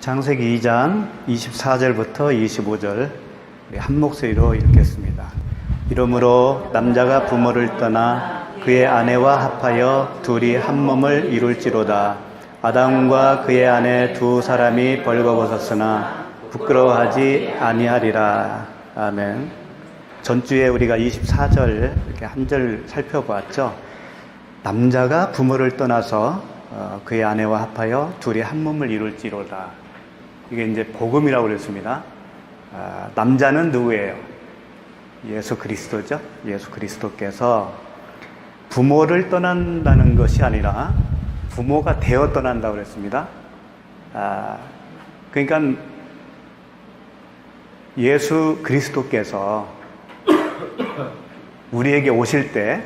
창세기 2장 24절부터 25절 한 목소리로 읽겠습니다. 이러므로 남자가 부모를 떠나 그의 아내와 합하여 둘이 한 몸을 이룰지로다. 아담과 그의 아내 두 사람이 벌거벗었으나 부끄러워하지 아니하리라. 아멘. 전주에 우리가 24절 이렇게 한 절 살펴보았죠. 남자가 부모를 떠나서 그의 아내와 합하여 둘이 한 몸을 이룰지로다. 이게 이제 복음이라고 그랬습니다. 남자는 누구예요? 예수 그리스도죠. 예수 그리스도께서 부모를 떠난다는 것이 아니라 부모가 되어 떠난다고 그랬습니다. 그러니까 예수 그리스도께서 우리에게 오실 때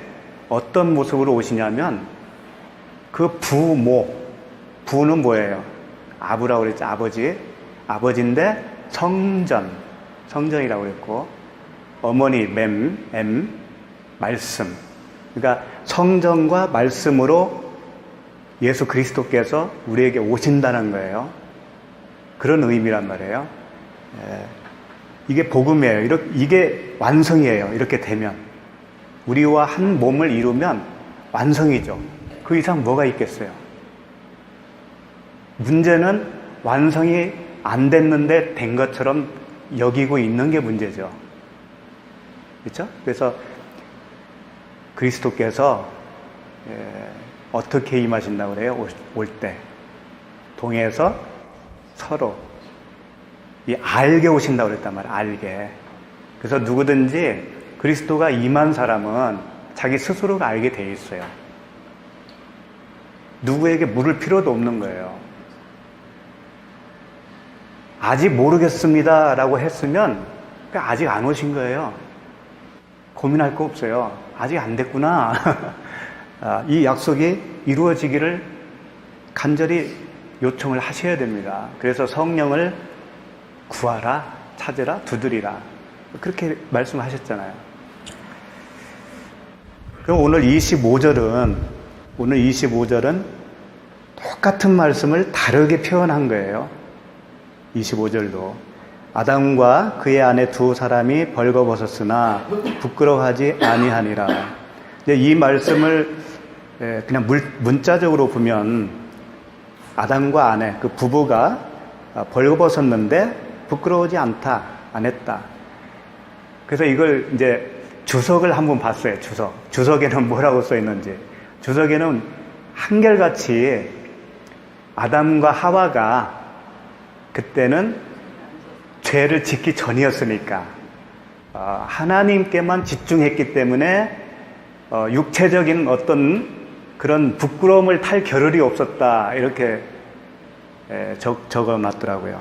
어떤 모습으로 오시냐면 그 부는 뭐예요? 아부라고 그랬죠. 아버지인데 성전이라고 그랬고, 어머니 말씀. 그러니까 성전과 말씀으로 예수 그리스도께서 우리에게 오신다는 거예요. 그런 의미란 말이에요. 이게 복음이에요. 이게 완성이에요. 이렇게 되면 우리와 한 몸을 이루면 완성이죠. 그 이상 뭐가 있겠어요? 문제는 완성이 안 됐는데 된 것처럼 여기고 있는 게 문제죠. 그렇죠? 그래서 그리스도께서 어떻게 임하신다고 그래요? 올 때 동에서 서로 알게 오신다고 그랬단 말이에요. 알게. 그래서 누구든지 그리스도가 임한 사람은 자기 스스로가 알게 돼 있어요. 누구에게 물을 필요도 없는 거예요. 아직 모르겠습니다 라고 했으면 아직 안 오신 거예요. 고민할 거 없어요. 아직 안 됐구나. 이 약속이 이루어지기를 간절히 요청을 하셔야 됩니다. 그래서 성령을 구하라, 찾으라, 두드리라. 그렇게 말씀하셨잖아요. 그럼 오늘 25절은 똑같은 말씀을 다르게 표현한 거예요. 25절도 아담과 그의 아내 두 사람이 벌거벗었으나 부끄러워하지 아니하니라. 이 말씀을 그냥 문자적으로 보면 아담과 아내 그 부부가 벌거벗었는데 부끄러워하지 않다, 안 했다. 그래서 이걸 이제 주석을 한번 봤어요. 주석에는 뭐라고 써 있는지. 주석에는 한결같이 아담과 하와가 그때는 죄를 짓기 전이었으니까 하나님께만 집중했기 때문에 육체적인 어떤 그런 부끄러움을 탈 겨를이 없었다, 이렇게 적어놨더라고요.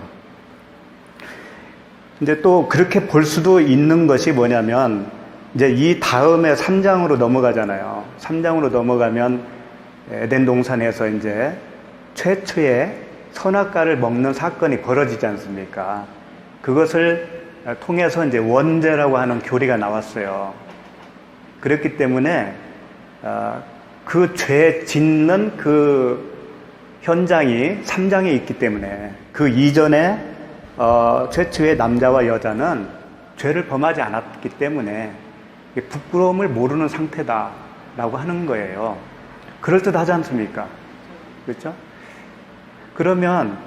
근데 또 그렇게 볼 수도 있는 것이 뭐냐면 이제 이 다음에 3장으로 넘어가잖아요. 3장으로 넘어가면 에덴 동산에서 이제 최초의 선악과를 먹는 사건이 벌어지지 않습니까? 그것을 통해서 이제 원죄라고 하는 교리가 나왔어요. 그렇기 때문에 그 죄 짓는 그 현장이 3장에 있기 때문에 그 이전에 최초의 남자와 여자는 죄를 범하지 않았기 때문에 부끄러움을 모르는 상태다라고 하는 거예요. 그럴듯하지 않습니까? 그렇죠? 그러면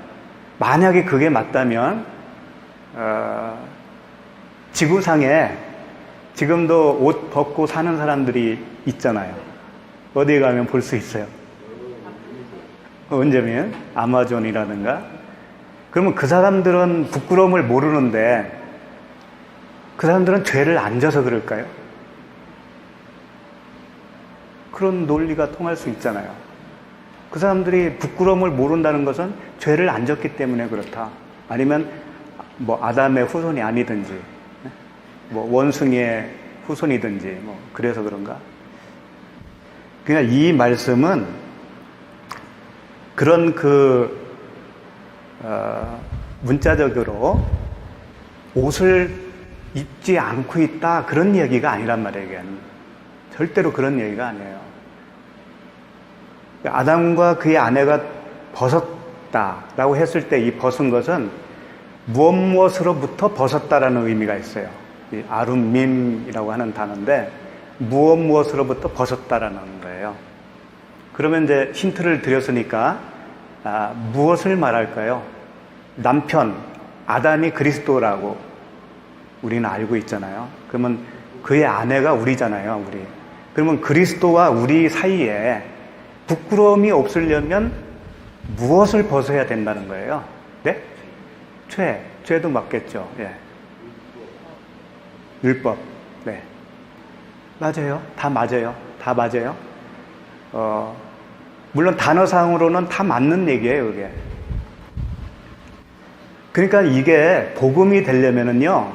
만약에 그게 맞다면 지구상에 지금도 옷 벗고 사는 사람들이 있잖아요. 어디에 가면 볼 수 있어요. 언제면 아마존이라든가. 그러면 그 사람들은 부끄러움을 모르는데 그 사람들은 죄를 안 져서 그럴까요? 그런 논리가 통할 수 있잖아요. 그 사람들이 부끄러움을 모른다는 것은 죄를 안 졌기 때문에 그렇다. 아니면 뭐 아담의 후손이 아니든지 뭐 원숭이의 후손이든지 뭐 그래서 그런가? 그냥 이 말씀은 그런 문자적으로 옷을 입지 않고 있다, 그런 얘기가 아니란 말이에요. 이건 절대로 그런 얘기가 아니에요. 아담과 그의 아내가 벗었다라고 했을 때 이 벗은 것은 무엇으로부터 벗었다라는 의미가 있어요. 이 아룸밈이라고 하는 단어인데 무엇으로부터 벗었다라는 거예요. 그러면 이제 힌트를 드렸으니까 무엇을 말할까요? 남편 아담이 그리스도라고 우리는 알고 있잖아요. 그러면 그의 아내가 우리잖아요, 우리. 그러면 그리스도와 우리 사이에 부끄러움이 없으려면 무엇을 벗어야 된다는 거예요? 네? 죄도 맞겠죠. 예. 율법. 네. 맞아요. 다 맞아요. 다 맞아요. 물론 단어상으로는 다 맞는 얘기예요, 그게. 그러니까 이게 복음이 되려면은요,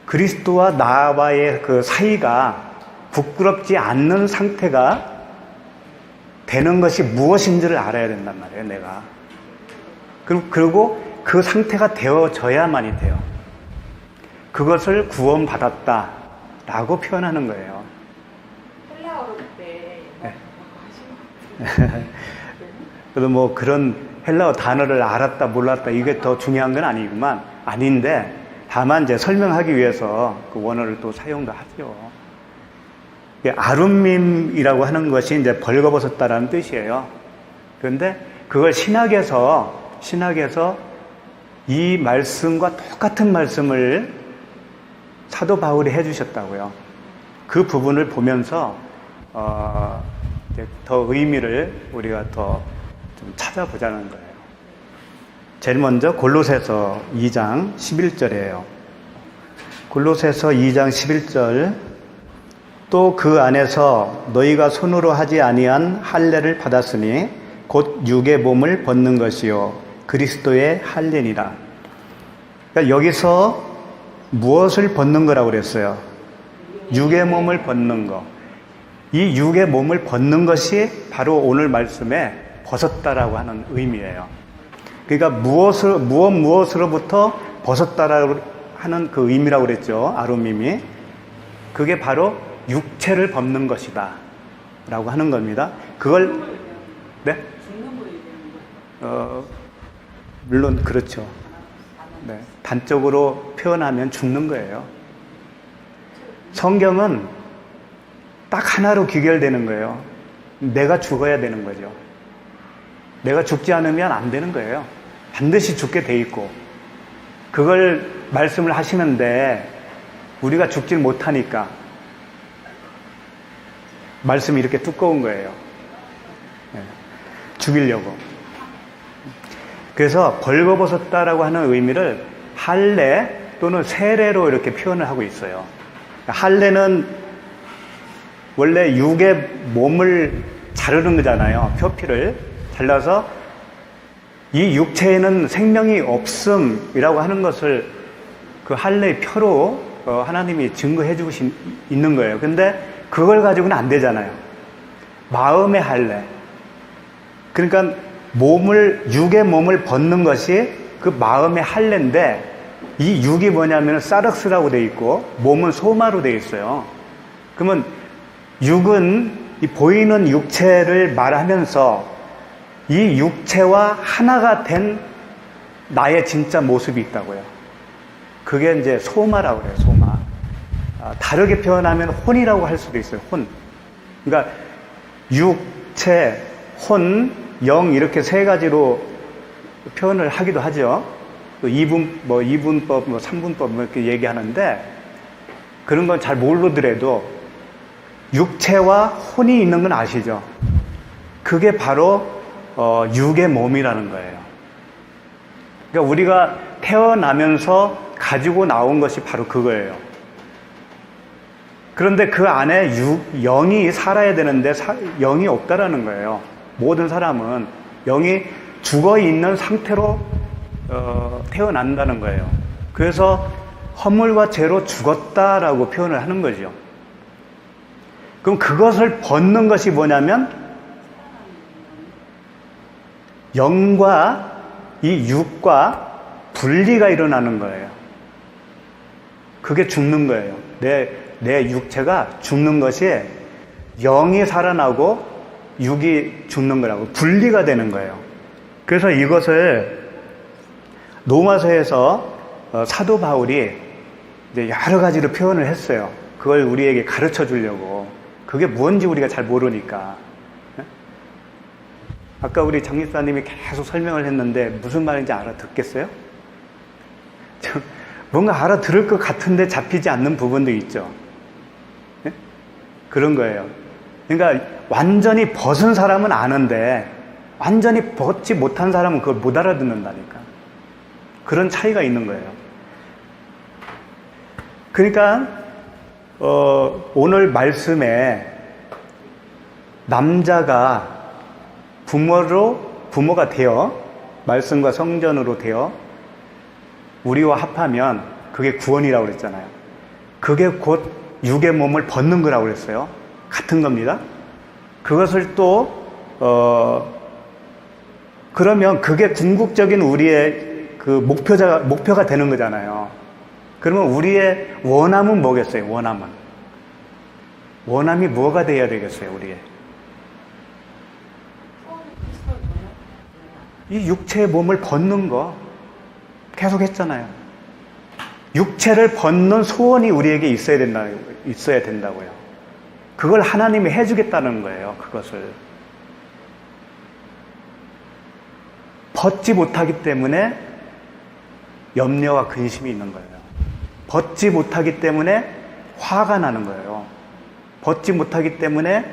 그리스도와 나와의 그 사이가 부끄럽지 않는 상태가 되는 것이 무엇인지를 알아야 된단 말이에요, 내가. 그리고 그 상태가 되어져야만이 돼요. 그것을 구원받았다라고 표현하는 거예요. 헬라어로 그때 네. 그래도 뭐 그런 헬라어 단어를 알았다 몰랐다 이게 더 중요한 건 아닌데 다만 이제 설명하기 위해서 그 원어를 또 사용도 하죠. 아룸밈이라고 하는 것이 이제 벌거벗었다라는 뜻이에요. 그런데 그걸 신학에서 이 말씀과 똑같은 말씀을 사도 바울이 해주셨다고요. 그 부분을 보면서 이제 더 의미를 우리가 더 좀 찾아보자는 거예요. 제일 먼저 골로새서 2장 11절이에요. 골로새서 2장 11절 또 그 안에서 너희가 손으로 하지 아니한 할례를 받았으니 곧 육의 몸을 벗는 것이요 그리스도의 할례니라. 그러니까 여기서 무엇을 벗는 거라고 그랬어요? 육의 몸을 벗는 거. 이 육의 몸을 벗는 것이 바로 오늘 말씀에 벗었다라고 하는 의미예요. 그러니까 무엇으로부터 벗었다라고 하는 그 의미라고 그랬죠. 아룸밈이. 그게 바로 육체를 벗는 것이다 라고 하는 겁니다. 그걸 네? 물론 그렇죠. 네. 단적으로 표현하면 죽는 거예요. 성경은 딱 하나로 귀결되는 거예요. 내가 죽어야 되는 거죠. 내가 죽지 않으면 안 되는 거예요. 반드시 죽게 돼 있고 그걸 말씀을 하시는데 우리가 죽질 못하니까 말씀이 이렇게 두꺼운 거예요. 네. 죽이려고. 그래서 벌거벗었다라고 하는 의미를 할례 또는 세례로 이렇게 표현을 하고 있어요. 할례는 원래 육의 몸을 자르는 거잖아요. 표피를 잘라서 이 육체에는 생명이 없음이라고 하는 것을 그 할례의 표로 하나님이 증거해 주고 있는 거예요. 근데 그걸 가지고는 안 되잖아요. 마음의 할례. 그러니까 육의 몸을 벗는 것이 그 마음의 할례인데 이 육이 뭐냐면 사륵스라고 돼 있고 몸은 소마로 돼 있어요. 그러면 육은 이 보이는 육체를 말하면서 이 육체와 하나가 된 나의 진짜 모습이 있다고요. 그게 이제 소마라고 그래요. 소마. 다르게 표현하면 혼이라고 할 수도 있어요. 혼. 그러니까 육체, 혼, 영 이렇게 세 가지로 표현을 하기도 하죠. 이분법, 삼분법 이렇게 얘기하는데 그런 건 잘 모르더라도 육체와 혼이 있는 건 아시죠? 그게 바로 육의 몸이라는 거예요. 그러니까 우리가 태어나면서 가지고 나온 것이 바로 그거예요. 그런데 그 안에 영이 살아야 되는데 영이 없다라는 거예요. 모든 사람은 영이 죽어 있는 상태로 태어난다는 거예요. 그래서 허물과 죄로 죽었다라고 표현을 하는 거죠. 그럼 그것을 벗는 것이 뭐냐면 영과 이 육과 분리가 일어나는 거예요. 그게 죽는 거예요. 내 육체가 죽는 것이 영이 살아나고 육이 죽는 거라고 분리가 되는 거예요. 그래서 이것을 로마서에서 사도 바울이 이제 여러 가지로 표현을 했어요. 그걸 우리에게 가르쳐 주려고. 그게 뭔지 우리가 잘 모르니까. 아까 우리 장립사님이 계속 설명을 했는데 무슨 말인지 알아듣겠어요? 뭔가 알아들을 것 같은데 잡히지 않는 부분도 있죠. 네? 그런 거예요. 그러니까 완전히 벗은 사람은 아는데 완전히 벗지 못한 사람은 그걸 못 알아듣는다니까. 그런 차이가 있는 거예요. 그러니까 오늘 말씀에 남자가 부모가 되어 말씀과 성전으로 되어 우리와 합하면 그게 구원이라고 그랬잖아요. 그게 곧 육의 몸을 벗는 거라고 그랬어요. 같은 겁니다. 그것을 또 그러면 그게 궁극적인 우리의 그 목표가 되는 거잖아요. 그러면 우리의 원함은 뭐겠어요? 원함이 뭐가 돼야 되겠어요? 우리의 이 육체의 몸을 벗는 거 계속 했잖아요. 육체를 벗는 소원이 우리에게 있어야 된다고요. 그걸 하나님이 해주겠다는 거예요. 그것을 벗지 못하기 때문에 염려와 근심이 있는 거예요. 벗지 못하기 때문에 화가 나는 거예요. 벗지 못하기 때문에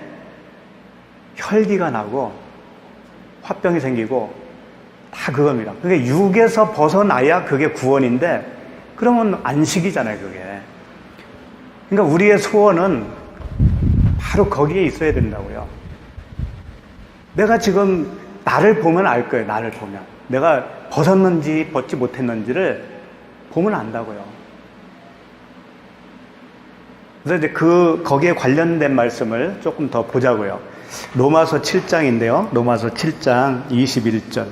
혈기가 나고 화병이 생기고 다 그겁니다. 그게 육에서 벗어나야 그게 구원인데 그러면 안식이잖아요, 그게. 그러니까 우리의 소원은 바로 거기에 있어야 된다고요. 내가 지금 나를 보면 알 거예요, 나를 보면. 내가 벗었는지 벗지 못했는지를 보면 안다고요. 그래서 이제 거기에 관련된 말씀을 조금 더 보자고요. 로마서 7장인데요. 로마서 7장 21절.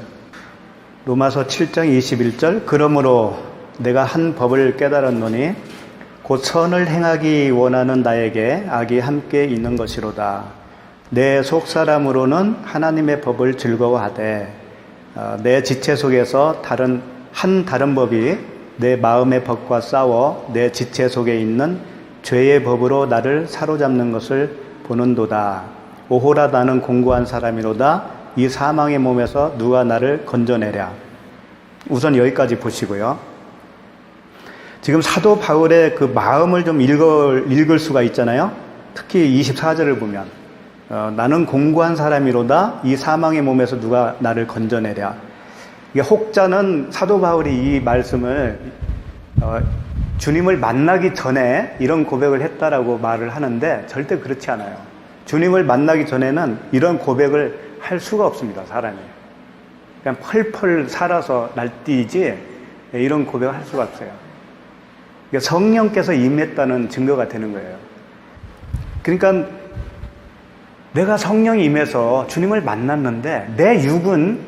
로마서 7장 21절. 그러므로 내가 한 법을 깨달았노니 곧 선을 행하기 원하는 나에게 악이 함께 있는 것이로다. 내 속사람으로는 하나님의 법을 즐거워하되 내 지체 속에서 다른 법이 내 마음의 법과 싸워 내 지체 속에 있는 죄의 법으로 나를 사로잡는 것을 보는도다. 오호라 나는 공고한 사람이로다. 이 사망의 몸에서 누가 나를 건져내랴. 우선 여기까지 보시고요. 지금 사도 바울의 그 마음을 좀 읽을 수가 있잖아요. 특히 24절을 보면 나는 공고한 사람이로다. 이 사망의 몸에서 누가 나를 건져내랴. 이게 혹자는 사도 바울이 이 말씀을 주님을 만나기 전에 이런 고백을 했다라고 말을 하는데 절대 그렇지 않아요. 주님을 만나기 전에는 이런 고백을 할 수가 없습니다, 사람이. 그냥 펄펄 살아서 날뛰지 이런 고백을 할 수가 없어요. 그러니까 성령께서 임했다는 증거가 되는 거예요. 그러니까 내가 성령이 임해서 주님을 만났는데 내 육은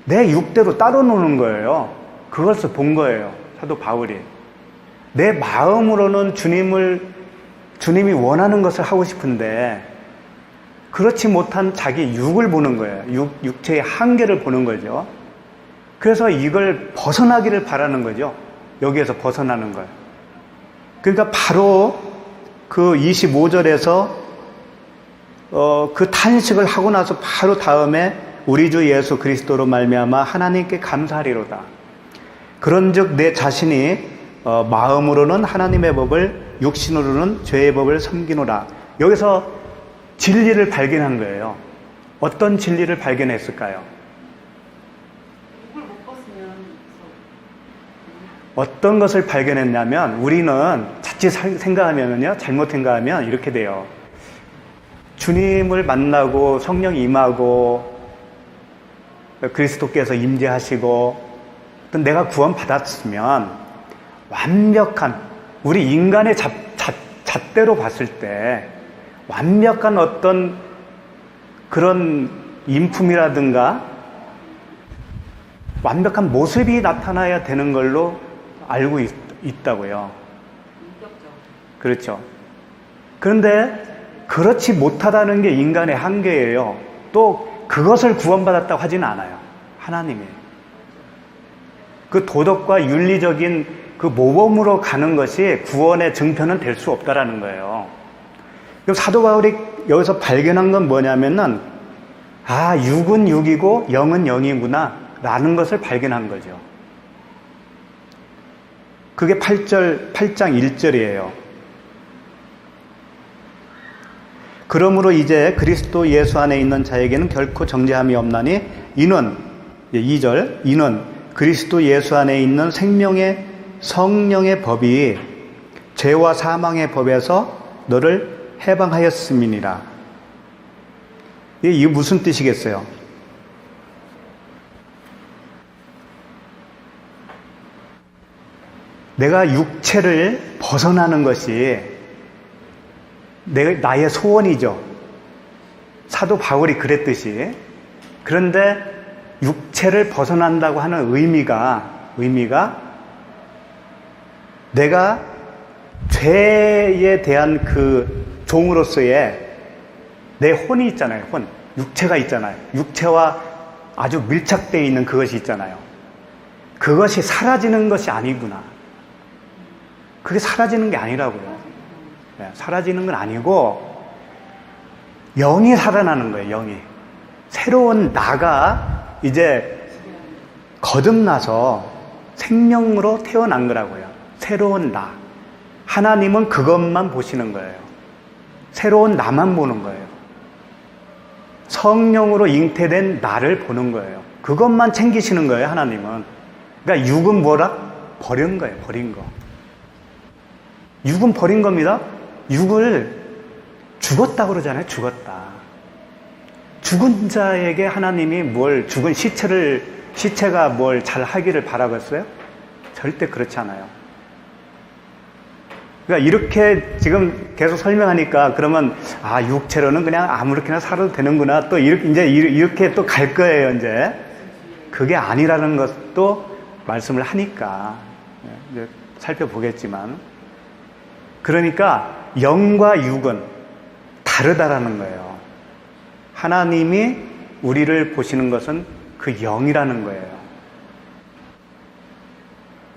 내 육대로 따로 노는 거예요. 그것을 본 거예요, 사도 바울이. 내 마음으로는 주님이 원하는 것을 하고 싶은데 그렇지 못한 자기 육을 보는 거예요. 육체의 한계를 보는 거죠. 그래서 이걸 벗어나기를 바라는 거죠. 여기에서 벗어나는 걸. 그러니까 바로 그 25절에서 그 탄식을 하고 나서 바로 다음에 우리 주 예수 그리스도로 말미암아 하나님께 감사하리로다. 그런즉 내 자신이 마음으로는 하나님의 법을 육신으로는 죄의 법을 섬기노라. 여기서 진리를 발견한 거예요. 어떤 진리를 발견했을까요? 이걸 못 봤으면 어떤 것을 발견했냐면 우리는 자칫 잘못 생각하면 이렇게 돼요. 주님을 만나고 성령이 임하고 그리스도께서 임재하시고 또 내가 구원받았으면 완벽한 우리 인간의 잣대로 봤을 때 완벽한 어떤 그런 인품이라든가 완벽한 모습이 나타나야 되는 걸로 알고 있다고요. 인격적. 그렇죠. 그런데 그렇지 못하다는 게 인간의 한계예요. 또 그것을 구원받았다고 하지는 않아요. 하나님이. 그 도덕과 윤리적인 그 모범으로 가는 것이 구원의 증표는 될 수 없다라는 거예요. 그럼 사도 바울이 여기서 발견한 건 뭐냐면은, 육은 육이고 영은 영이구나 라는 것을 발견한 거죠. 그게 8장 1절이에요. 그러므로 이제 그리스도 예수 안에 있는 자에게는 결코 정죄함이 없나니 이는 2절 이는 그리스도 예수 안에 있는 생명의 성령의 법이 죄와 사망의 법에서 너를 해방하였음이니라. 이게 무슨 뜻이겠어요? 내가 육체를 벗어나는 것이 나의 소원이죠. 사도 바울이 그랬듯이. 그런데 육체를 벗어난다고 하는 의미가 내가 죄에 대한 그 종으로서의 내 혼이 있잖아요. 혼. 육체가 있잖아요. 육체와 아주 밀착되어 있는 그것이 있잖아요. 그것이 사라지는 것이 아니구나. 그게 사라지는 게 아니라고요. 사라지는 건 아니고 영이 살아나는 거예요. 영이. 새로운 나가 이제 거듭나서 생명으로 태어난 거라고요. 새로운 나. 하나님은 그것만 보시는 거예요. 새로운 나만 보는 거예요. 성령으로 잉태된 나를 보는 거예요. 그것만 챙기시는 거예요. 하나님은. 그러니까 육은 뭐라? 버린 거예요. 버린 거. 육은 버린 겁니다. 육을 죽었다고 그러잖아요. 죽었다. 죽은 자에게 하나님이 죽은 시체가 뭘 잘 하기를 바라겠어요? 절대 그렇지 않아요. 그러니까 이렇게 지금 계속 설명하니까 그러면 육체로는 그냥 아무렇게나 살아도 되는구나. 또 이렇게 또 갈 거예요. 이제 그게 아니라는 것도 말씀을 하니까 이제 살펴보겠지만, 그러니까 영과 육은 다르다라는 거예요. 하나님이 우리를 보시는 것은 그 영이라는 거예요.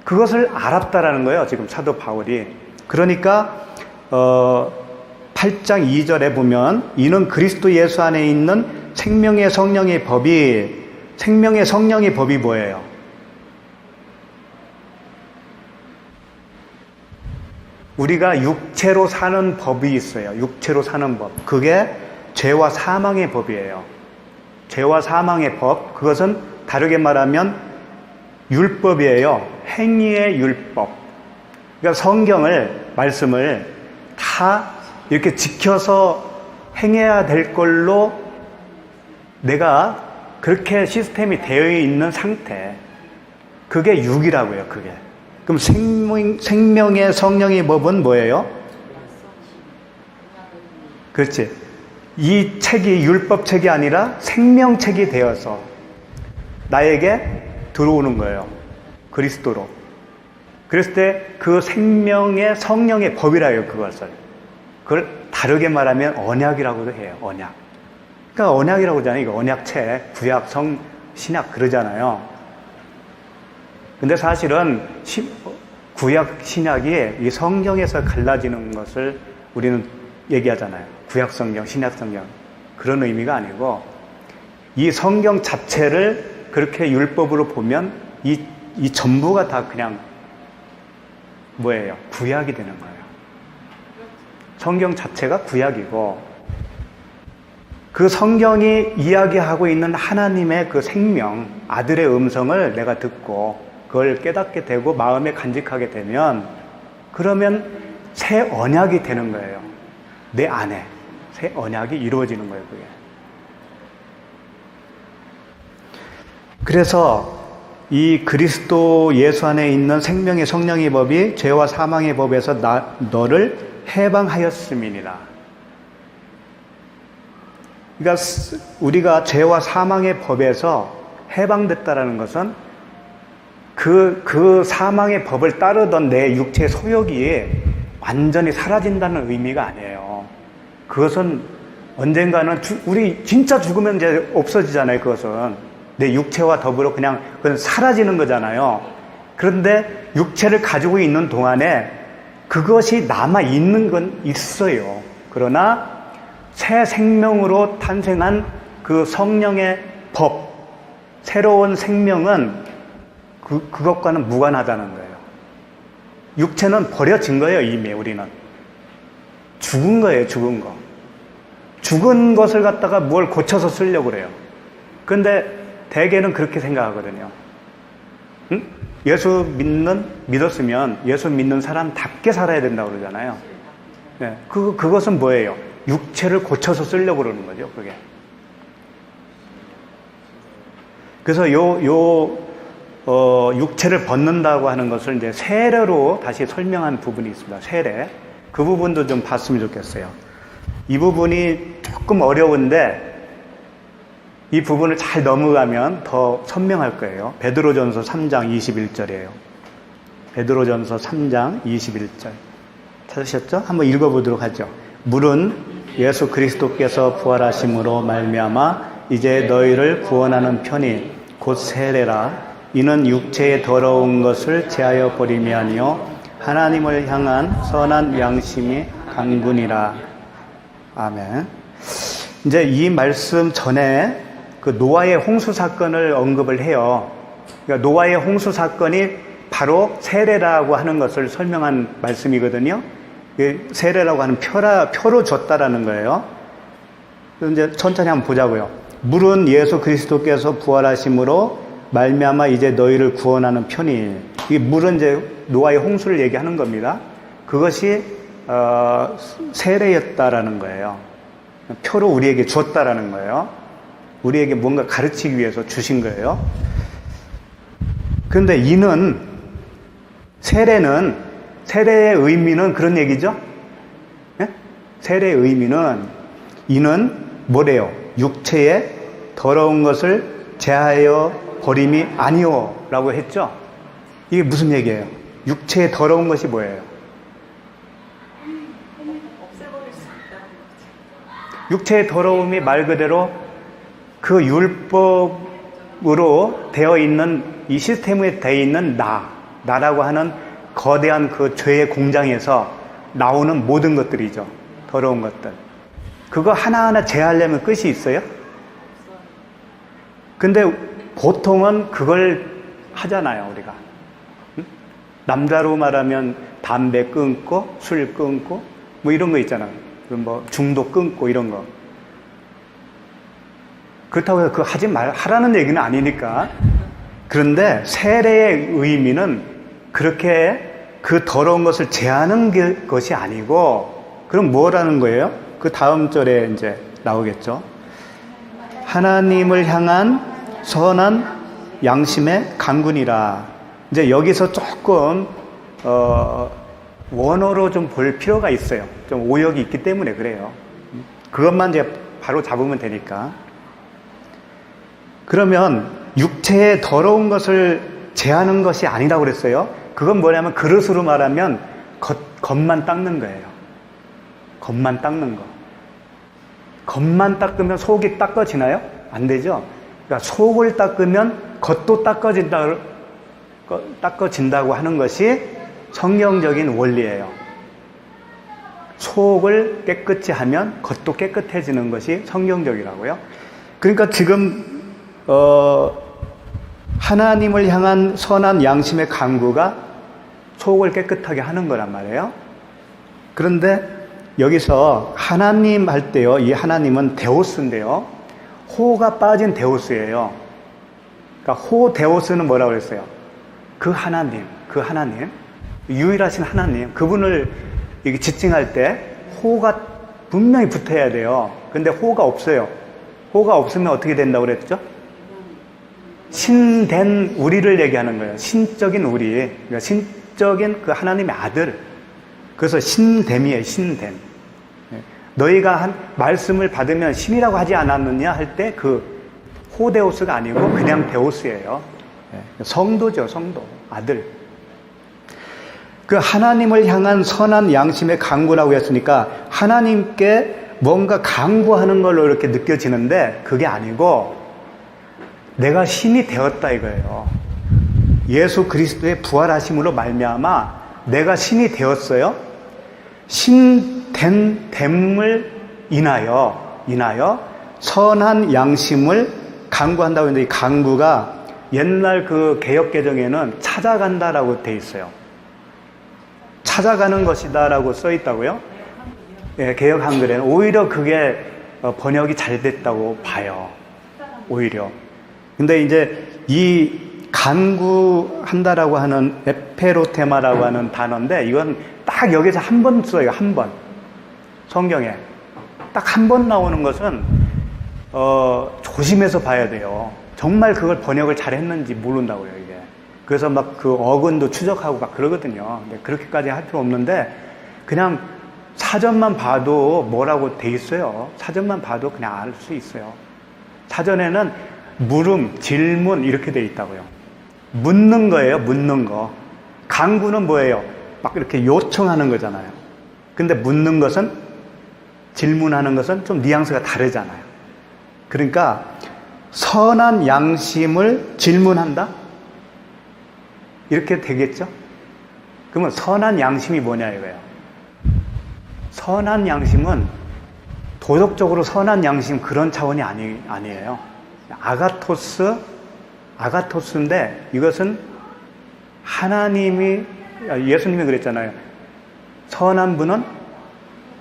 그것을 알았다라는 거예요. 지금 사도 바울이. 그러니까 8장 2절에 보면 이는 그리스도 예수 안에 있는 생명의 성령의 법이 뭐예요? 우리가 육체로 사는 법이 있어요. 육체로 사는 법. 그게 죄와 사망의 법이에요. 죄와 사망의 법. 그것은 다르게 말하면 율법이에요. 행위의 율법. 그러니까 성경을, 말씀을 다 이렇게 지켜서 행해야 될 걸로 내가 그렇게 시스템이 되어 있는 상태. 그게 육이라고요. 그게. 그럼 생명의 성령의 법은 뭐예요? 그렇지. 이 책이 율법책이 아니라 생명책이 되어서 나에게 들어오는 거예요. 그리스도로. 그랬을 때 그 생명의 성령의 법이라요. 그걸 다르게 말하면 언약이라고도 해요. 언약. 그러니까 언약이라고 하잖아요. 이거 언약책, 구약, 신약 그러잖아요. 근데 사실은 구약 신약이 이 성경에서 갈라지는 것을 우리는 얘기하잖아요. 구약 성경, 신약 성경. 그런 의미가 아니고 이 성경 자체를 그렇게 율법으로 보면 이 전부가 다 그냥 뭐예요? 구약이 되는 거예요. 성경 자체가 구약이고 그 성경이 이야기하고 있는 하나님의 그 생명, 아들의 음성을 내가 듣고 그걸 깨닫게 되고 마음에 간직하게 되면 그러면 새 언약이 되는 거예요. 내 안에 새 언약이 이루어지는 거예요. 그게. 그래서 이 그리스도 예수 안에 있는 생명의 성령의 법이 죄와 사망의 법에서 너를 해방하였음이니라. 그러니까 우리가 죄와 사망의 법에서 해방됐다라는 것은 그 사망의 법을 따르던 내 육체의 소욕이 완전히 사라진다는 의미가 아니에요. 그것은 언젠가는 우리 진짜 죽으면 이제 없어지잖아요. 그것은 내 육체와 더불어 그냥 그건 사라지는 거잖아요. 그런데 육체를 가지고 있는 동안에 그것이 남아 있는 건 있어요. 그러나 새 생명으로 탄생한 그 성령의 법, 새로운 생명은 그것과는 무관하다는 거예요. 육체는 버려진 거예요, 이미 우리는. 죽은 거예요, 죽은 거. 죽은 것을 갖다가 뭘 고쳐서 쓰려고 그래요. 그런데 대개는 그렇게 생각하거든요. 응? 예수 믿었으면 예수 믿는 사람답게 살아야 된다고 그러잖아요. 네, 그것은 뭐예요? 육체를 고쳐서 쓰려고 그러는 거죠, 그게. 그래서 육체를 벗는다고 하는 것을 이제 세례로 다시 설명한 부분이 있습니다. 세례. 그 부분도 좀 봤으면 좋겠어요. 이 부분이 조금 어려운데 이 부분을 잘 넘어가면 더 선명할 거예요. 베드로전서 3장 21절이에요. 베드로전서 3장 21절. 찾으셨죠? 한번 읽어보도록 하죠. 물은 예수 그리스도께서 부활하심으로 말미암아 이제 너희를 구원하는 편이 곧 세례라. 이는 육체의 더러운 것을 제하여 버림이 아니요 하나님을 향한 선한 양심이 강군이라. 아멘. 이제 이 말씀 전에 그 노아의 홍수 사건을 언급을 해요. 그러니까 노아의 홍수 사건이 바로 세례라고 하는 것을 설명한 말씀이거든요. 세례라고 하는 표로 줬다라는 거예요. 이제 천천히 한번 보자고요. 물은 예수 그리스도께서 부활하심으로 말미암아 이제 너희를 구원하는 편이. 이 물은 이제 노아의 홍수를 얘기하는 겁니다. 그것이 세례였다라는 거예요. 표로 우리에게 줬다라는 거예요. 우리에게 뭔가 가르치기 위해서 주신 거예요. 그런데 이는 세례의 의미는 그런 얘기죠. 네? 세례의 의미는 이는 뭐래요? 육체의 더러운 것을 제하여 버림이 아니오 라고 했죠. 이게 무슨 얘기예요? 육체의 더러운 것이 뭐예요? 없애버릴 수 있다는 거지. 육체의 더러움이 말 그대로 그 율법으로 되어 있는 이 시스템에 되어 있는 나라고 하는 거대한 그 죄의 공장에서 나오는 모든 것들이죠. 더러운 것들. 그거 하나하나 제하려면 끝이 있어요? 근데 보통은 그걸 하잖아요, 우리가. 남자로 말하면 담배 끊고, 술 끊고, 뭐 이런 거 있잖아요. 뭐 중독 끊고 이런 거. 그렇다고 해서 그거 하라는 얘기는 아니니까. 그런데 세례의 의미는 그렇게 그 더러운 것을 제하는 것이 아니고, 그럼 뭐라는 거예요? 그 다음 절에 이제 나오겠죠. 하나님을 향한 선한 양심의 강군이라. 이제 여기서 조금 원어로 좀 볼 필요가 있어요. 좀 오역이 있기 때문에 그래요. 그것만 이제 바로 잡으면 되니까. 그러면 육체의 더러운 것을 제하는 것이 아니라고 그랬어요. 그건 뭐냐면 그릇으로 말하면 겉만 닦는 거예요. 겉만 닦는 거. 겉만 닦으면 속이 닦아지나요? 안 되죠. 그러니까 속을 닦으면 겉도 닦아진다고 하는 것이 성경적인 원리예요. 속을 깨끗이 하면 겉도 깨끗해지는 것이 성경적이라고요. 그러니까 지금 하나님을 향한 선한 양심의 강구가 속을 깨끗하게 하는 거란 말이에요. 그런데 여기서 하나님 할 때요, 이 하나님은 데오스인데요, 호가 빠진 데오스예요. 그러니까 호 데오스는 뭐라고 그랬어요? 그 하나님, 유일하신 하나님, 그분을 이게 지칭할 때 호가 분명히 붙어야 돼요. 근데 호가 없어요. 호가 없으면 어떻게 된다고 그랬죠? 신된 우리를 얘기하는 거예요. 신적인 우리. 그러니까 신적인 그 하나님의 아들. 그래서 신됨이에요, 신됨. 너희가 한 말씀을 받으면 신이라고 하지 않았느냐 할 때 그 호데오스가 아니고 그냥 데오스예요. 성도죠, 성도. 아들. 그 하나님을 향한 선한 양심의 강구라고 했으니까 하나님께 뭔가 강구하는 걸로 이렇게 느껴지는데 그게 아니고 내가 신이 되었다 이거예요. 예수 그리스도의 부활하심으로 말미암아 내가 신이 되었어요. 신된 됨을 인하여 선한 양심을 강구한다고 했는데, 이 강구가 옛날 그 개역개정에는 찾아간다라고 돼 있어요. 찾아가는 것이다라고 써 있다고요? 예, 개역 한글에는 오히려 그게 번역이 잘 됐다고 봐요. 오히려. 근데 이제 이 간구한다라고 하는 에페로테마라고 하는 단어인데, 이건 딱 여기서 한 번 써요. 한 번. 성경에. 딱 한 번 나오는 것은 조심해서 봐야 돼요. 정말 그걸 번역을 잘 했는지 모른다고요, 이게. 그래서 막 그 어근도 추적하고 막 그러거든요. 근데 그렇게까지 할 필요 없는데, 그냥 사전만 봐도 뭐라고 돼 있어요. 사전만 봐도 그냥 알 수 있어요. 사전에는 물음, 질문 이렇게 돼 있다고요. 묻는 거예요, 묻는 거. 강구는 뭐예요? 막 이렇게 요청하는 거잖아요. 근데 묻는 것은, 질문하는 것은 좀 뉘앙스가 다르잖아요. 그러니까 선한 양심을 질문한다? 이렇게 되겠죠? 그러면 선한 양심이 뭐냐 이거예요. 선한 양심은 도덕적으로 선한 양심 그런 차원이 아니에요. 아가토스인데, 이것은 하나님이, 예수님이 그랬잖아요. 선한 분은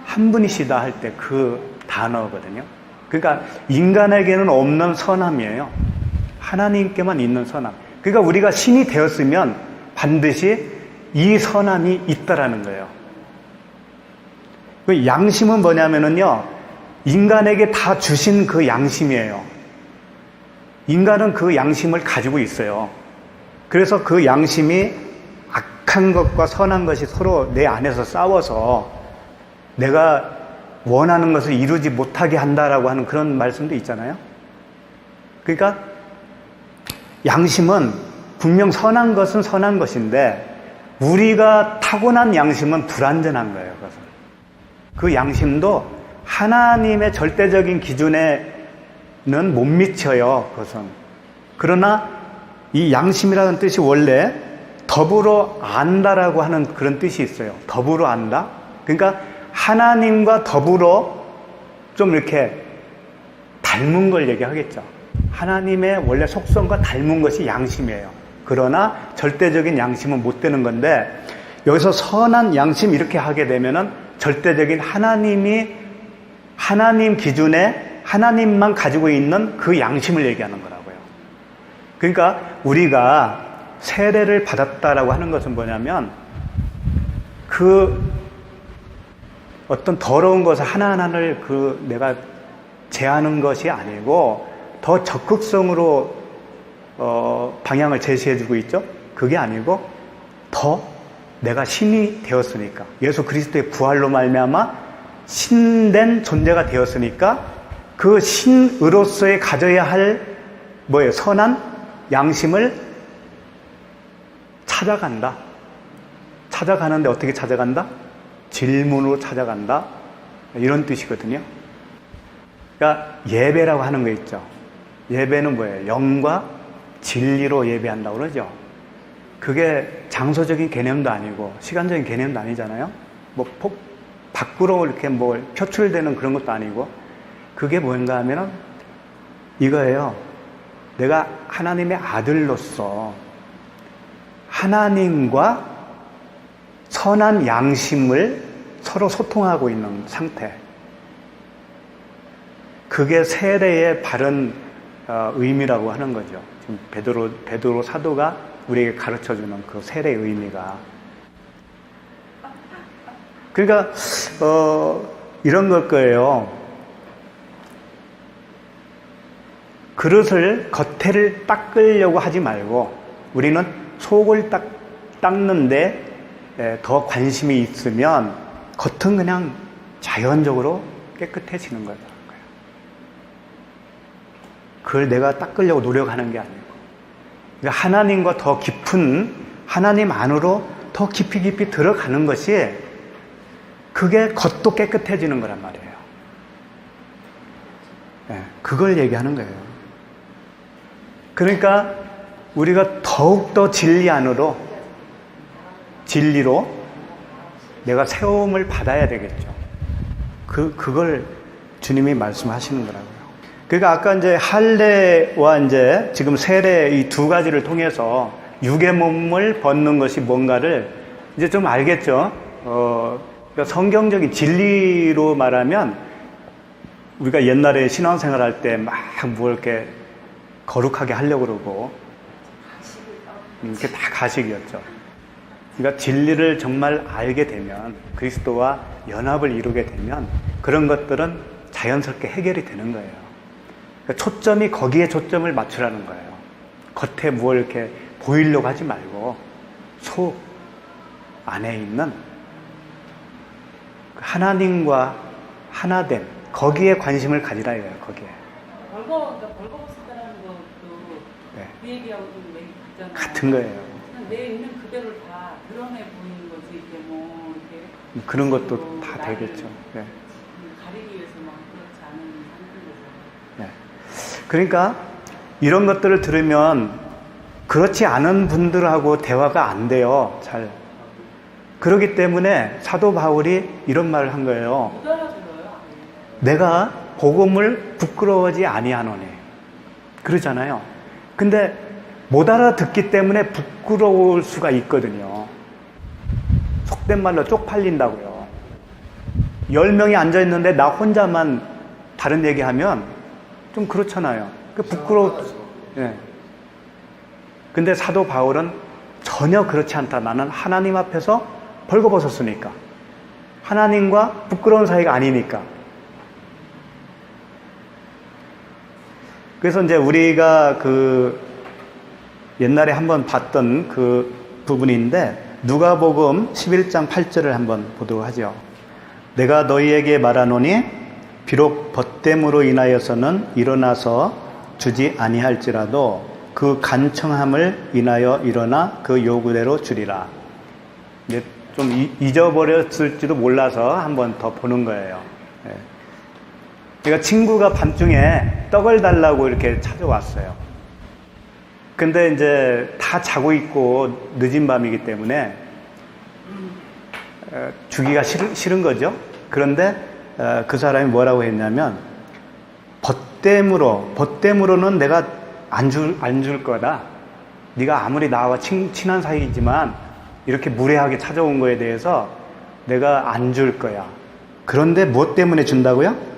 한 분이시다 할 때 그 단어거든요. 그러니까 인간에게는 없는 선함이에요. 하나님께만 있는 선함. 그러니까 우리가 신이 되었으면 반드시 이 선함이 있다라는 거예요. 그 양심은 뭐냐면은요, 인간에게 다 주신 그 양심이에요. 인간은 그 양심을 가지고 있어요. 그래서 그 양심이 악한 것과 선한 것이 서로 내 안에서 싸워서 내가 원하는 것을 이루지 못하게 한다라고 하는 그런 말씀도 있잖아요. 그러니까 양심은 분명 선한 것은 선한 것인데, 우리가 타고난 양심은 불완전한 거예요. 그것은. 그 양심도 하나님의 절대적인 기준에는 못 미쳐요. 그것은. 그러나 이 양심이라는 뜻이 원래 더불어 안다라고 하는 그런 뜻이 있어요. 더불어 안다. 그러니까 하나님과 더불어 좀 이렇게 닮은 걸 얘기하겠죠. 하나님의 원래 속성과 닮은 것이 양심이에요. 그러나 절대적인 양심은 못 되는 건데, 여기서 선한 양심 이렇게 하게 되면은 절대적인 하나님 기준에 하나님만 가지고 있는 그 양심을 얘기하는 거라고요. 그러니까 우리가 세례를 받았다라고 하는 것은 뭐냐면, 그 어떤 더러운 것을 하나하나를 내가 제하는 것이 아니고, 더 적극성으로 방향을 제시해주고 있죠. 그게 아니고 더 내가 신이 되었으니까, 예수 그리스도의 부활로 말미암아 신된 존재가 되었으니까, 그 신으로서의 가져야 할 뭐예요? 선한 양심을 찾아간다. 찾아가는데 어떻게 찾아간다? 질문으로 찾아간다. 이런 뜻이거든요. 그러니까 예배라고 하는 거 있죠. 예배는 뭐예요? 영과 진리로 예배한다고 그러죠. 그게 장소적인 개념도 아니고 시간적인 개념도 아니잖아요. 뭐 밖으로 이렇게 뭐 표출되는 그런 것도 아니고, 그게 뭔가 하면은 이거예요. 내가 하나님의 아들로서 하나님과 선한 양심을 서로 소통하고 있는 상태. 그게 세례의 바른 의미라고 하는 거죠. 지금 베드로 사도가 우리에게 가르쳐주는 그 세례의 의미가. 그러니까 이런 걸 거예요. 그릇을 겉에를 닦으려고 하지 말고, 우리는 속을 닦는데 더 관심이 있으면 겉은 그냥 자연적으로 깨끗해지는 거예요. 그걸 내가 닦으려고 노력하는 게 아니고, 그러니까 하나님과 더 깊은, 하나님 안으로 더 깊이 들어가는 것이, 그게 겉도 깨끗해지는 거란 말이에요. 네, 그걸 얘기하는 거예요. 그러니까 우리가 더욱더 진리 안으로, 진리로 내가 세움을 받아야 되겠죠. 그걸 주님이 말씀하시는 거라고요. 그러니까 아까 이제 할례와 이제 지금 세례 이 두 가지를 통해서 육의 몸을 벗는 것이 뭔가를 이제 좀 알겠죠. 그러니까 성경적인 진리로 말하면 우리가 옛날에 신앙생활 할 때 막 뭐 이렇게 거룩하게 하려고 그러고 이렇게 다 가식이었죠. 그러니까 진리를 정말 알게 되면, 그리스도와 연합을 이루게 되면 그런 것들은 자연스럽게 해결이 되는 거예요. 그러니까 초점이 거기에 초점을 맞추라는 거예요. 겉에 뭘 이렇게 보이려고 하지 말고 속 안에 있는 하나님과 하나됨, 거기에 관심을 가지라 이거예요. 거기에. 벌거벗었다는 것도 네. 그 얘기하고 좀 얘기 같잖아요. 같은 거예요. 그냥 내 있는 그대로를 다 드러내 보이는 거지, 이게 뭐 이렇게 그런 것도 다 되겠죠. 네. 가리기 위해서 막 그렇지 않은 상태에서. 네. 그러니까 이런 것들을 들으면 그렇지 않은 분들하고 대화가 안 돼요. 잘. 그렇기 때문에 사도 바울이 이런 말을 한 거예요. 못 알아들어요. 내가 복음을 부끄러워하지 아니하노니. 그러잖아요. 근데 못 알아듣기 때문에 부끄러울 수가 있거든요. 속된 말로 쪽팔린다고요. 10명이 앉아있는데 나 혼자만 다른 얘기하면 좀 그렇잖아요. 예. 근데 사도 바울은 전혀 그렇지 않다. 나는 하나님 앞에서 벌거벗었으니까. 하나님과 부끄러운 사이가 아니니까. 그래서 이제 우리가 그 옛날에 한번 봤던 그 부분인데, 누가복음 11장 8절을 한번 보도록 하죠. 내가 너희에게 말하노니 비록 벗됨으로 인하여서는 일어나서 주지 아니할지라도 그 간청함을 인하여 일어나 그 요구대로 주리라. 이제 좀 잊어버렸을지도 몰라서 한번 더 보는 거예요. 예. 그러니까 친구가 밤중에 떡을 달라고 이렇게 찾아왔어요. 근데 이제 다 자고 있고 늦은 밤이기 때문에 주기가 싫은 거죠. 그런데 그 사람이 뭐라고 했냐면, 벗됨으로는 내가 안 줄 거다. 네가 아무리 나와 친한 사이이지만 이렇게 무례하게 찾아온 거에 대해서 내가 안 줄 거야. 그런데 무엇 때문에 준다고요?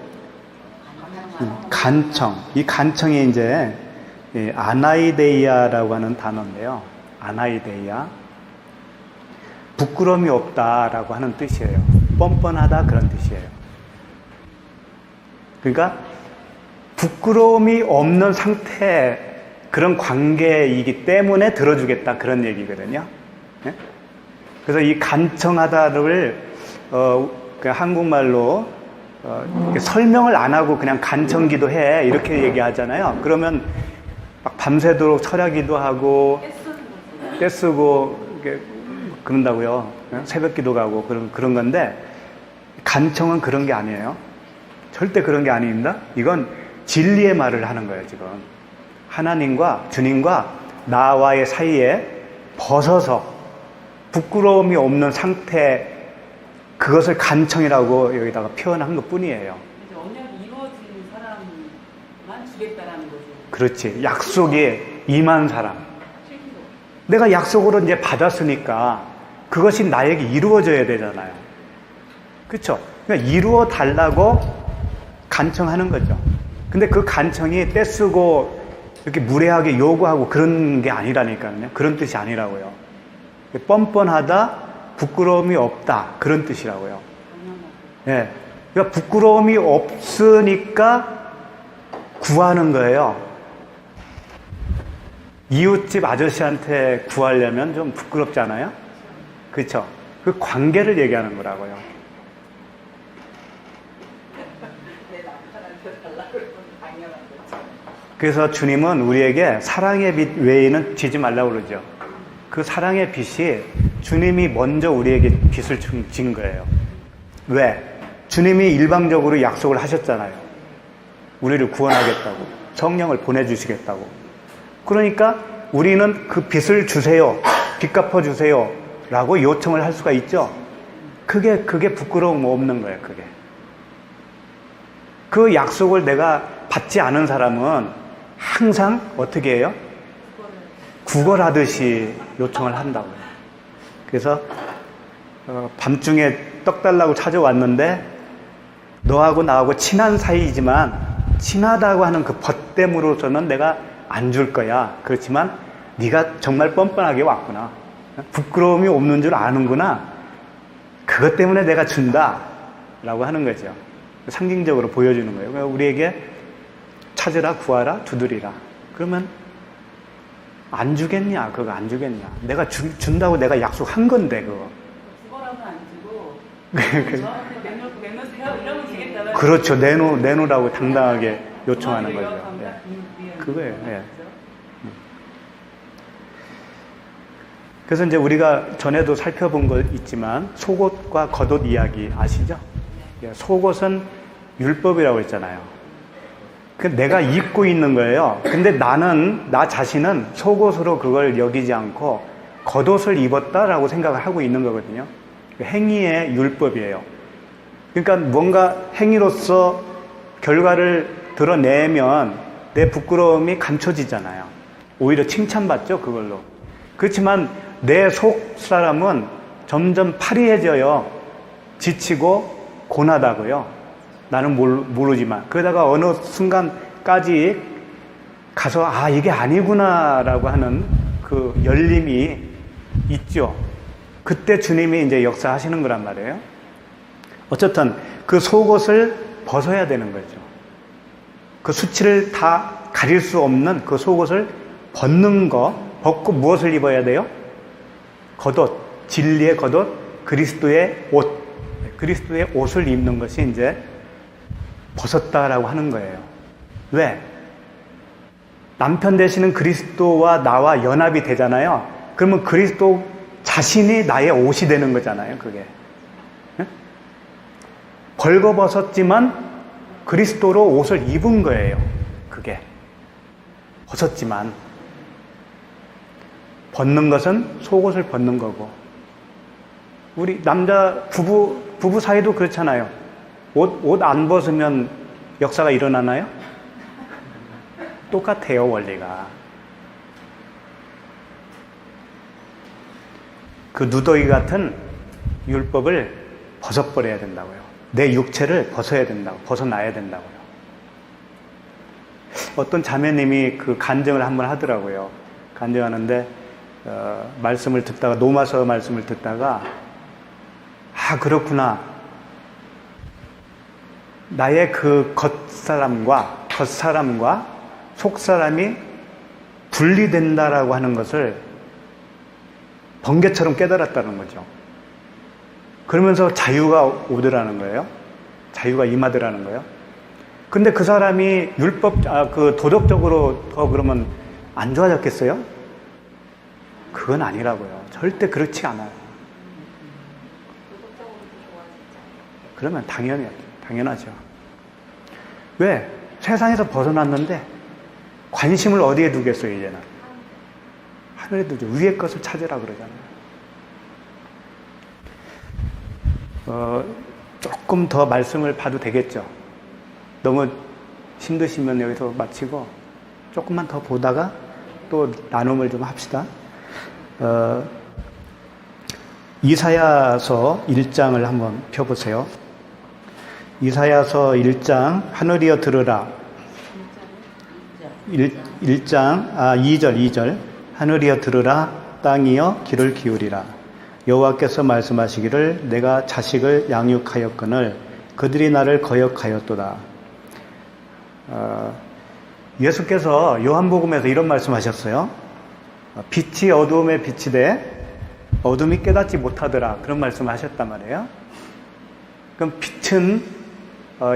간청. 이 간청이 이제 아나이데이아라고 하는 단어인데요. 아나이데이아. 부끄러움이 없다라고 하는 뜻이에요. 뻔뻔하다 그런 뜻이에요. 그러니까 부끄러움이 없는 상태, 그런 관계이기 때문에 들어주겠다 그런 얘기거든요. 네? 그래서 이 간청하다를 한국말로 설명을 안 하고 그냥 간청기도 해 이렇게 얘기하잖아요. 그러면 막 밤새도록 철야기도 하고 떼쓰고 그런다고요. 새벽기도 가고 그런 건데, 간청은 그런 게 아니에요. 절대 그런 게 아닙니다. 이건 진리의 말을 하는 거예요. 지금 하나님과 주님과 나와의 사이에 벗어서 부끄러움이 없는 상태, 그것을 간청이라고 여기다가 표현한 것 뿐이에요. 언약이 이루어진 사람만 주겠다라는 거죠. 그렇지. 약속이 임한 사람. 내가 약속으로 이제 받았으니까 그것이 나에게 이루어져야 되잖아요. 그렇죠? 그러니까 이루어 달라고 간청하는 거죠. 근데 그 간청이 떼쓰고 이렇게 무례하게 요구하고 그런 게 아니라니까요. 그런 뜻이 아니라고요. 뻔뻔하다, 부끄러움이 없다, 그런 뜻이라고요. 예. 그러니까 부끄러움이 없으니까 구하는 거예요. 이웃집 아저씨한테 구하려면 좀 부끄럽잖아요? 그렇죠? 그 관계를 얘기하는 거라고요. 그래서 주님은 우리에게 사랑의 빛 외에는 지지 말라고 그러죠. 그 사랑의 빛이 주님이 먼저 우리에게 빛을 준 거예요. 왜? 주님이 일방적으로 약속을 하셨잖아요. 우리를 구원하겠다고, 성령을 보내주시겠다고. 그러니까 우리는 그 빚을 주세요. 빚 갚아주세요. 라고 요청을 할 수가 있죠. 그게 부끄러움 없는 거예요, 그게. 그 약속을 내가 받지 않은 사람은 항상 어떻게 해요? 구걸하듯이 요청을 한다고요. 그래서 밤중에 떡 달라고 찾아왔는데 너하고 나하고 친한 사이이지만 친하다고 하는 그 벗됨으로서는 내가 안 줄 거야. 그렇지만 네가 정말 뻔뻔하게 왔구나. 부끄러움이 없는 줄 아는구나. 그것 때문에 내가 준다. 라고 하는 거죠. 상징적으로 보여주는 거예요. 그러니까 우리에게 찾으라, 구하라, 두드리라. 그러면 안 주겠냐? 그거 안 주겠냐? 내가 준다고 내가 약속한 건데, 그거. 구걸하면 안 주고 저한테 내놓으세요 이러면 되겠다. 그렇죠. 내놓으라고 당당하게 요청하는 거죠. 예. 그거예요. 예. 그래서 이제 우리가 전에도 살펴본 거 있지만 속옷과 겉옷 이야기 아시죠? 예, 속옷은 율법이라고 했잖아요. 내가 입고 있는 거예요. 근데 나 자신은 속옷으로 그걸 여기지 않고 겉옷을 입었다라고 생각을 하고 있는 거거든요. 행위의 율법이에요. 그러니까 뭔가 행위로서 결과를 드러내면 내 부끄러움이 감춰지잖아요. 오히려 칭찬받죠, 그걸로. 그렇지만 내 속 사람은 점점 파리해져요. 지치고 고나다고요. 나는 모르지만. 그러다가 어느 순간까지 가서 이게 아니구나라고 하는 그 열림이 있죠. 그때 주님이 이제 역사하시는 거란 말이에요. 어쨌든 그 속옷을 벗어야 되는 거죠. 그 수치를 다 가릴 수 없는 그 속옷을 벗고 무엇을 입어야 돼요? 겉옷, 진리의 겉옷, 그리스도의 옷. 그리스도의 옷을 입는 것이 이제 벗었다라고 하는 거예요. 왜? 남편 되시는 그리스도와 나와 연합이 되잖아요. 그러면 그리스도 자신이 나의 옷이 되는 거잖아요, 그게. 네? 벌거벗었지만 그리스도로 옷을 입은 거예요, 그게. 벗었지만. 벗는 것은 속옷을 벗는 거고. 우리 남자 부부 사이도 그렇잖아요. 옷 안 벗으면 역사가 일어나나요? 똑같아요, 원리가. 그 누더기 같은 율법을 벗어버려야 된다고요. 내 육체를 벗어야 된다고, 벗어나야 된다고요. 어떤 자매님이 그 간증을 한번 하더라고요. 간증하는데 말씀을 듣다가 노마서 말씀을 듣다가 그렇구나. 나의 그 겉사람과 속사람이 분리된다라고 하는 것을 번개처럼 깨달았다는 거죠. 그러면서 자유가 오더라는 거예요. 자유가 임하더라는 거예요. 근데 그 사람이 도덕적으로 더 그러면 안 좋아졌겠어요? 그건 아니라고요. 절대 그렇지 않아요. 그러면 당연하죠. 왜? 세상에서 벗어났는데 관심을 어디에 두겠어요, 이제는? 하늘에 두죠. 위의 것을 찾으라 그러잖아요. 조금 더 말씀을 봐도 되겠죠. 너무 힘드시면 여기서 마치고 조금만 더 보다가 또 나눔을 좀 합시다. 이사야서 1장을 한번 펴보세요. 이사야서 1장 하늘이여 들으라. 2절 하늘이여 들으라 땅이여 귀를 기울이라. 여호와께서 말씀하시기를 내가 자식을 양육하였거늘 그들이 나를 거역하였도다. 예수께서 요한복음에서 이런 말씀하셨어요. 빛이 어두움에 비치되 어둠이 깨닫지 못하더라. 그런 말씀을 하셨단 말이에요. 그럼 빛은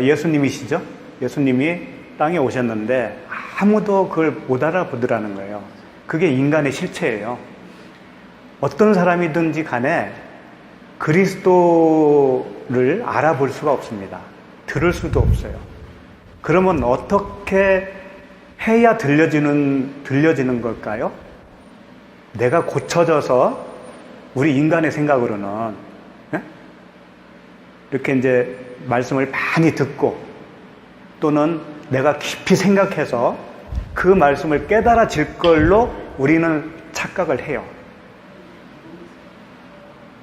예수님이시죠. 예수님이 땅에 오셨는데 아무도 그걸 못 알아보더라는 거예요. 그게 인간의 실체예요. 어떤 사람이든지 간에 그리스도를 알아볼 수가 없습니다. 들을 수도 없어요. 그러면 어떻게 해야 들려지는 걸까요? 내가 고쳐져서 우리 인간의 생각으로는 예? 이렇게 이제 말씀을 많이 듣고 또는 내가 깊이 생각해서 그 말씀을 깨달아질 걸로 우리는 착각을 해요.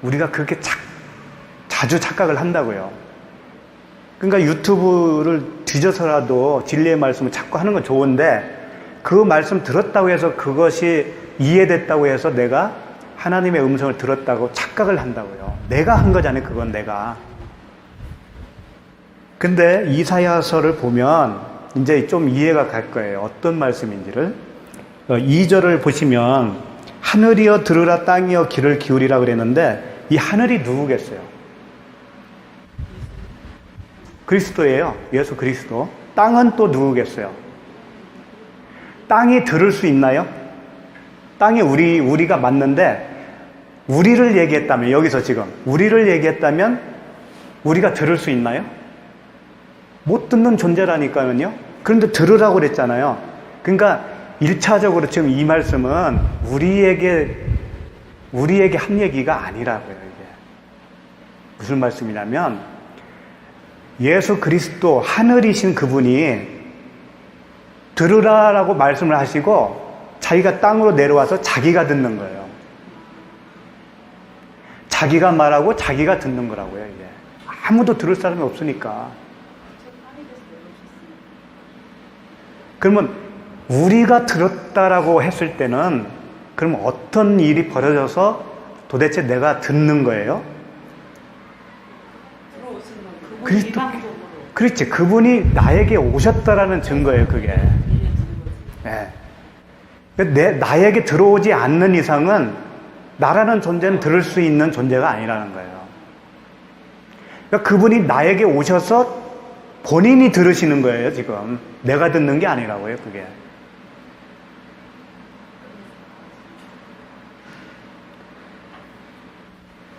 우리가 그렇게 자주 착각을 한다고요. 그러니까 유튜브를 뒤져서라도 진리의 말씀을 자꾸 하는 건 좋은데 그 말씀 들었다고 해서 그것이 이해됐다고 해서 내가 하나님의 음성을 들었다고 착각을 한다고요. 내가 한 거잖아요. 그건 내가. 근데 이사야서를 보면 이제 좀 이해가 갈 거예요. 어떤 말씀인지를. 2절을 보시면 하늘이여 들으라 땅이여 귀를 기울이라 그랬는데 이 하늘이 누구겠어요? 그리스도예요. 예수 그리스도. 땅은 또 누구겠어요? 땅이 들을 수 있나요? 땅이 우리가 맞는데 우리를 얘기했다면 여기서 지금 우리를 얘기했다면 우리가 들을 수 있나요? 못 듣는 존재라니까요. 그런데 들으라고 그랬잖아요. 그러니까 1차적으로 지금 이 말씀은 우리에게 한 얘기가 아니라고요. 이게 무슨 말씀이냐면 예수 그리스도 하늘이신 그분이 들으라라고 말씀을 하시고 자기가 땅으로 내려와서 자기가 듣는 거예요. 자기가 말하고 자기가 듣는 거라고요. 이게 아무도 들을 사람이 없으니까. 그러면 우리가 들었다라고 했을 때는 그럼 어떤 일이 벌어져서 도대체 내가 듣는 거예요? 그리스도, 그렇지. 그분이 나에게 오셨다라는 증거예요, 그게. 네. 나에게 들어오지 않는 이상은 나라는 존재는 들을 수 있는 존재가 아니라는 거예요. 그러니까 그분이 나에게 오셔서 본인이 들으시는 거예요, 지금. 내가 듣는 게 아니라고요, 그게.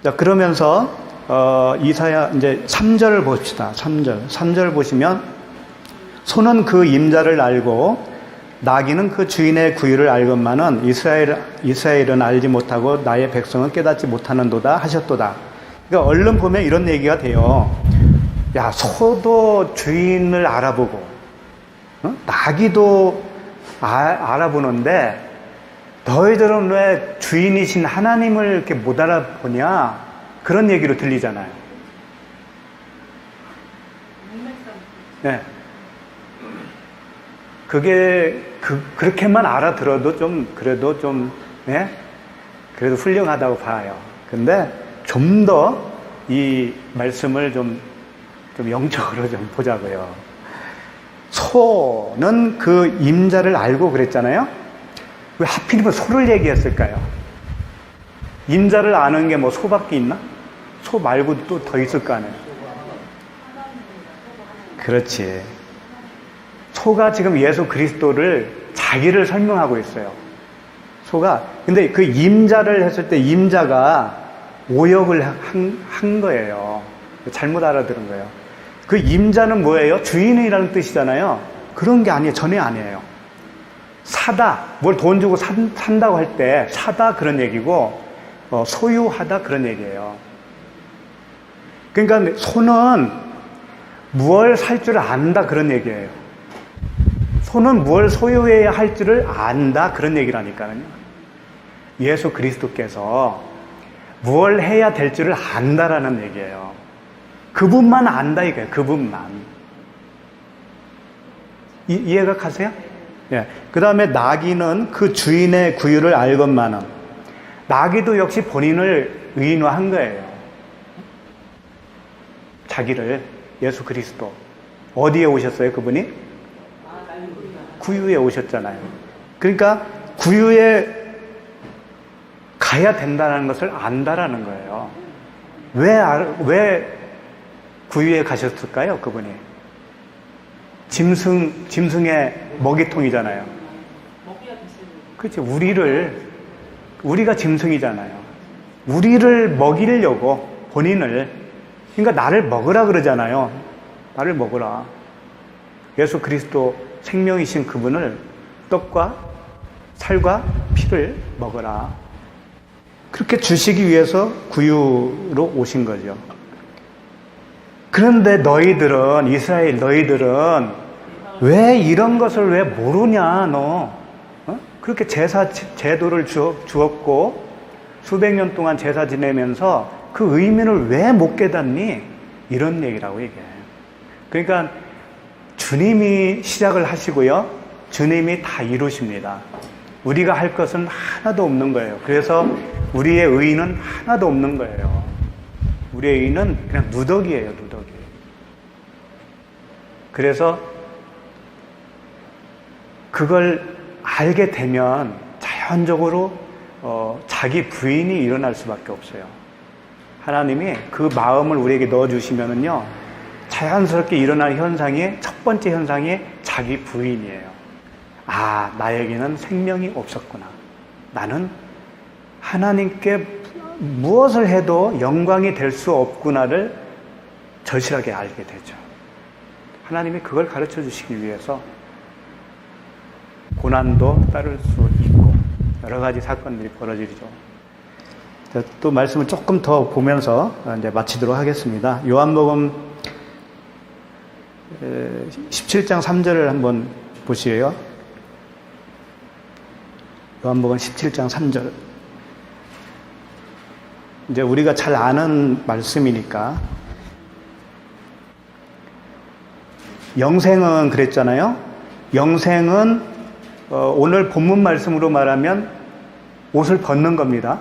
자, 그러면서, 이사야, 이제 3절을 봅시다. 3절 보시면, 소는 그 임자를 알고, 나귀는 그 주인의 구유를 알건만은 이스라엘은 알지 못하고 나의 백성은 깨닫지 못하는도다 하셨도다. 그러니까 얼른 보면 이런 얘기가 돼요. 야, 소도 주인을 알아보고, 나귀도 알아보는데 너희들은 왜 주인이신 하나님을 이렇게 못 알아보냐? 그런 얘기로 들리잖아요. 네. 그게 그렇게만 알아들어도 그래도 훌륭하다고 봐요. 근데 좀 더 이 말씀을 좀 영적으로 좀 보자고요. 소는 그 임자를 알고 그랬잖아요. 왜 하필이면 소를 얘기했을까요? 임자를 아는 게 뭐 소밖에 있나? 소 말고 또 더 있을 거 아니에요. 그렇지. 소가 지금 예수 그리스도를 자기를 설명하고 있어요. 소가. 근데 그 임자를 했을 때 임자가 오역을 한 거예요. 잘못 알아들은 거예요. 그 임자는 뭐예요? 주인이라는 뜻이잖아요. 그런 게 아니에요. 전혀 아니에요. 사다. 뭘 돈 주고 산다고 할 때 사다 그런 얘기고 소유하다 그런 얘기예요. 그러니까 소는 무엇을 살 줄 안다 그런 얘기예요. 소는 무엇을 소유해야 할 줄을 안다 그런 얘기라니까요. 예수 그리스도께서 무엇을 해야 될 줄을 안다라는 얘기예요. 그분만 안다 이거예요. 그분만. 이해가 가세요? 예. 그 다음에 나귀는 그 주인의 구유를 알건만은 나귀도 역시 본인을 의인화한 거예요. 자기를. 예수 그리스도. 어디에 오셨어요, 그분이? 구유에 오셨잖아요. 그러니까 구유에 가야 된다는 것을 안다라는 거예요. 왜 구유에 가셨을까요, 그분이? 짐승의 먹이통이잖아요. 그렇죠. 우리가 짐승이잖아요. 우리를 먹이려고 본인을, 그러니까 나를 먹으라 그러잖아요. 나를 먹으라. 예수 그리스도 생명이신 그분을 떡과 살과 피를 먹어라. 그렇게 주시기 위해서 구유로 오신 거죠. 그런데 너희들은, 이스라엘 너희들은 왜 이런 것을 왜 모르냐, 너? 그렇게 제사, 제도를 주었고 수백 년 동안 제사 지내면서 그 의미를 왜 못 깨닫니? 이런 얘기라고 얘기해요. 그러니까 주님이 시작을 하시고요. 주님이 다 이루십니다. 우리가 할 것은 하나도 없는 거예요. 그래서 우리의 의의는 하나도 없는 거예요. 우리의 의의는 그냥 누더기예요, 누더기. 그래서 그걸 알게 되면 자연적으로 자기 부인이 일어날 수밖에 없어요. 하나님이 그 마음을 우리에게 넣어주시면은요, 자연스럽게 일어나는 현상이, 첫 번째 현상이 자기 부인이에요. 아, 나에게는 생명이 없었구나. 나는 하나님께 무엇을 해도 영광이 될 수 없구나를 절실하게 알게 되죠. 하나님이 그걸 가르쳐 주시기 위해서 고난도 따를 수 있고 여러 가지 사건들이 벌어지죠. 또 말씀을 조금 더 보면서 이제 마치도록 하겠습니다. 요한복음 17장 3절을 한번 보시에요. 요한복음 17장 3절. 이제 우리가 잘 아는 말씀이니까. 영생은 그랬잖아요. 영생은 오늘 본문 말씀으로 말하면 옷을 벗는 겁니다.